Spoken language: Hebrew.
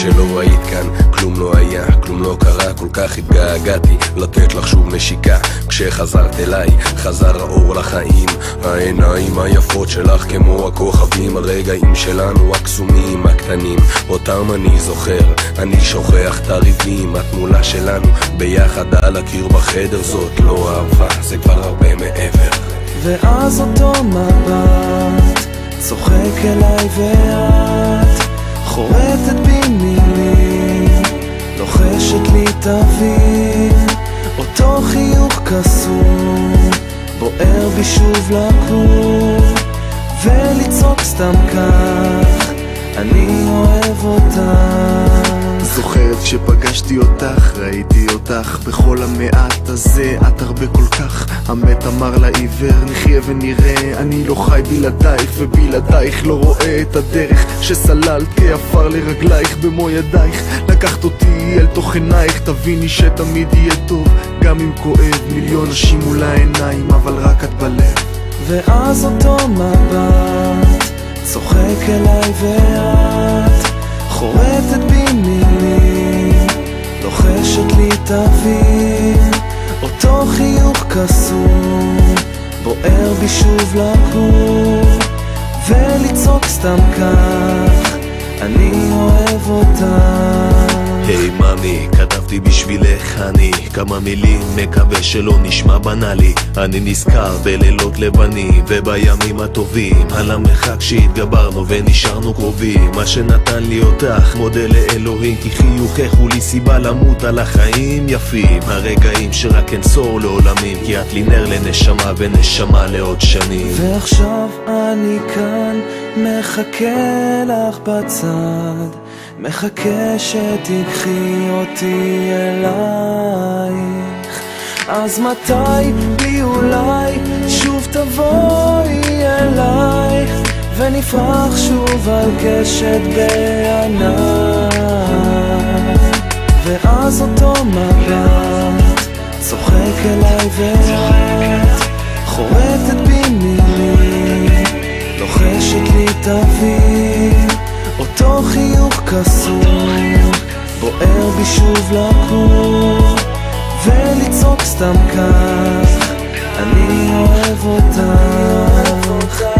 שלא היית כאן, כלום לא היה, כלום לא קרה, כל כך התגעגעתי לתת לך שוב נשיקה. כשחזרת אליי, חזר האור לחיים, העיניים היפות שלך כמו הכוכבים, הרגעים שלנו הקסומים הקטנים, אותם אני זוכר, אני שוכח את הריבים, התמונה שלנו ביחד על הקיר בחדר, זאת לא אהבה, זה כבר הרבה מעבר. ואז אותו מבט צוחק אליי ואת חורטת בי מילים, לוחשת לי תבין, אותו חיוך קסום בוער בי שוב לקום ולצעוק סתם כך, אני אוהב אותך. זוכרת כשפגשתי אותך, ראיתי אותך בכל המעט הזה, את הרבה כל כך. המת אמר לעיוור נחיה ונראה, אני לא חי בלעדייך ובלעדייך לא רואה את הדרך שסללת כעפר לרגלייך במו ידייך, לקחת אותי אל תוך עינייך, תביני שתמיד יהיה טוב גם אם כואב, מיליון נשים מול העיניים אבל רק את בלב. ואז אותו מבט צוחק אליי ואת חורטת בי מילים, לוחשת לי תבין, אותו חיוך קסום בוער בי שוב לקום ולצעוק סתם כך, אני אוהב אותך. היי מאמי, כתבתי בשבילך אני כמה מילים, מקווה שלא נשמע בנאלי. אני נזכר בלילות לבנים ובימים הטובים, על המרחק שהתגברנו ונשארנו קרובים. מה שנתן לי אותך, מודה לאלוהים, כי חיוכך הוא לי סיבה למות על החיים יפים, הרגעים שרק אנסור לעולמים, כי את לי נר לנשמה ונשמה לעוד שנים. ועכשיו אני כאן מחכה לך בצד, מחכה שתיקחי אותי אלייך, אז מתי לי אולי שוב תבואי אלייך ונפרח שוב על קשת בעינייך. ואז אותו מבט צוחק אליי ואת חורטת בי מילים, לוחשת לי תבין, אותו חיוך קסום בוער בי שוב לקום ולצעוק סתם כך, אני אוהב אותך. אותך